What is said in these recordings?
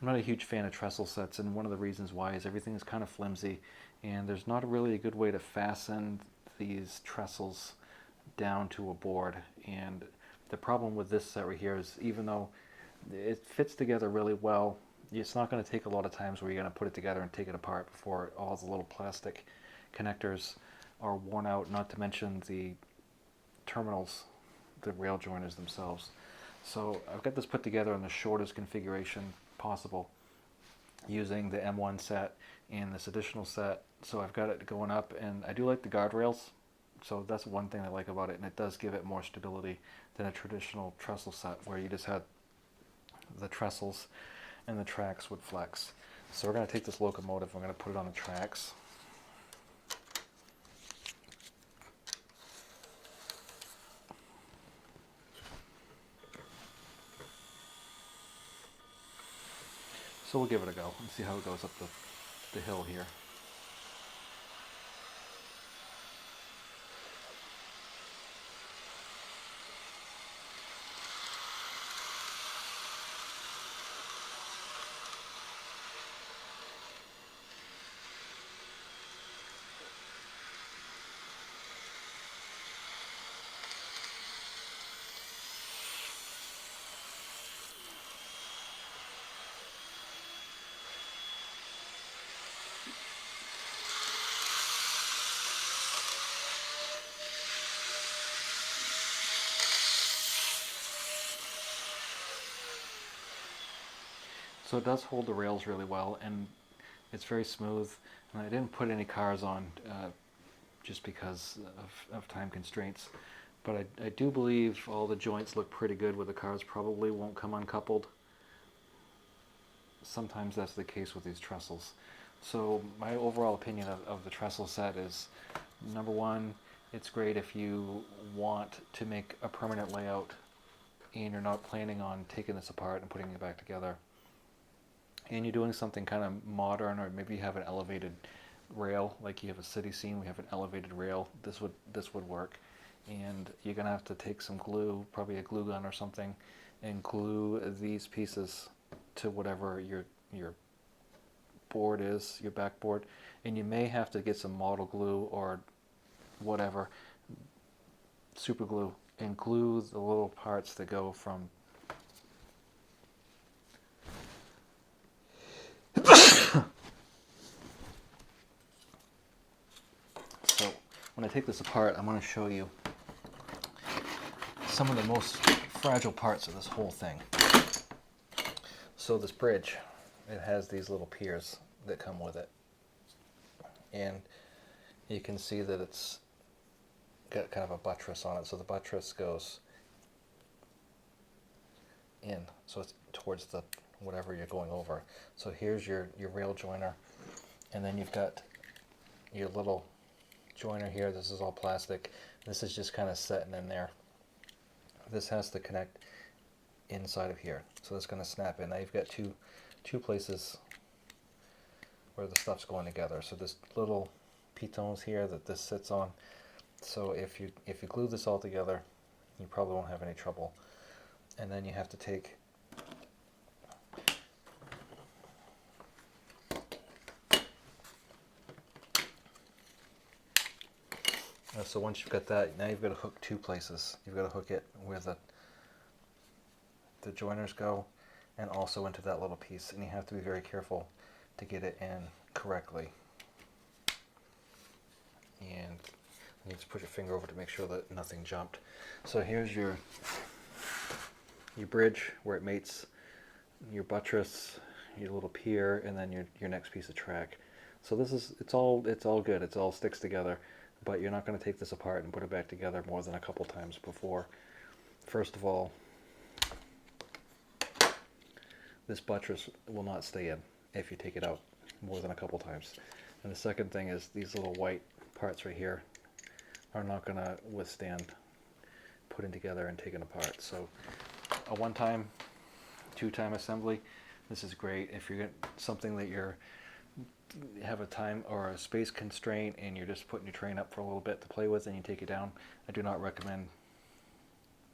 I'm not a huge fan of trestle sets, and one of the reasons why is everything is kind of flimsy, and there's not really a good way to fasten these trestles down to a board. And the problem with this set right here is, even though it fits together really well, it's not going to take a lot of times where you're going to put it together and take it apart before all the little plastic connectors are worn out, not to mention the terminals, the rail joiners themselves. So I've got this put together in the shortest configuration possible using the M1 set and this additional set. So I've got it going up, and I do like the guardrails, so that's one thing I like about it, and it does give it more stability than a traditional trestle set where you just had the trestles and the tracks would flex. So we're going to take this locomotive, we're going to put it on the tracks. So we'll give it a go and see how it goes up the hill here. So it does hold the rails really well, and it's very smooth. And I didn't put any cars on just because of time constraints. But I do believe all the joints look pretty good where the cars probably won't come uncoupled. Sometimes that's the case with these trestles. So my overall opinion of the trestle set is, number one, it's great if you want to make a permanent layout and you're not planning on taking this apart and putting it back together, and you're doing something kind of modern, or maybe you have an elevated rail, like you have a city scene, we have an elevated rail, this would work. And you're gonna have to take some glue, probably a glue gun or something, and glue these pieces to whatever your board is, your backboard. And you may have to get some model glue or whatever, super glue, and glue the little parts that go from So when I take this apart, I'm going to show you some of the most fragile parts of this whole thing. So this bridge, it has these little piers that come with it, and you can see that it's got kind of a buttress on it. So the buttress goes in, so it's towards the whatever you're going over. So here's your rail joiner, and then you've got your little joiner here. This is all plastic. This is just kind of setting in there. This has to connect inside of here, so it's going to snap in. Now you've got two places where the stuff's going together. So this little pitons here that this sits on. So if you glue this all together, you probably won't have any trouble. And then you have to take so once you've got that, now you've got to hook two places. You've got to hook it where the joiners go, and also into that little piece. And you have to be very careful to get it in correctly. And you need to put your finger over to make sure that nothing jumped. So here's your bridge where it mates your buttress, your little pier, and then your next piece of track. So this is it's all good. It all sticks together. But you're not going to take this apart and put it back together more than a couple times before. First of all, this buttress will not stay in if you take it out more than a couple times. And the second thing is these little white parts right here are not going to withstand putting together and taking apart. So a one-time, two-time assembly, this is great. If you're getting something that you have a time or a space constraint and you're just putting your train up for a little bit to play with and you take it down, I do not recommend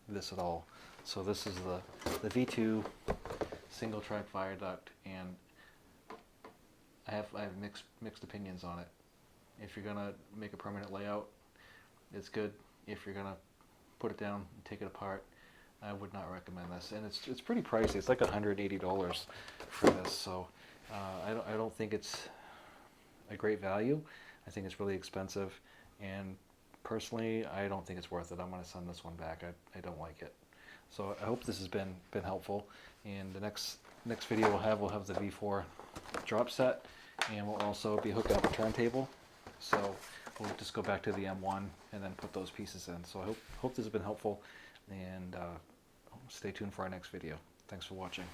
this at all. So this is the V2 single track Viaduct, and I have mixed opinions on it. If you're gonna make a permanent layout, it's good. If you're gonna put it down and take it apart, I would not recommend this. And it's pretty pricey. It's like $180 for this. So I don't think it's a great value. I think it's really expensive, and personally, I don't think it's worth it. I'm gonna send this one back. I don't like it. So I hope this has been helpful. And the next video we'll have the V4 drop set, and we'll also be hooking up a turntable. So we'll just go back to the M1 and then put those pieces in. So I hope this has been helpful, and stay tuned for our next video. Thanks for watching.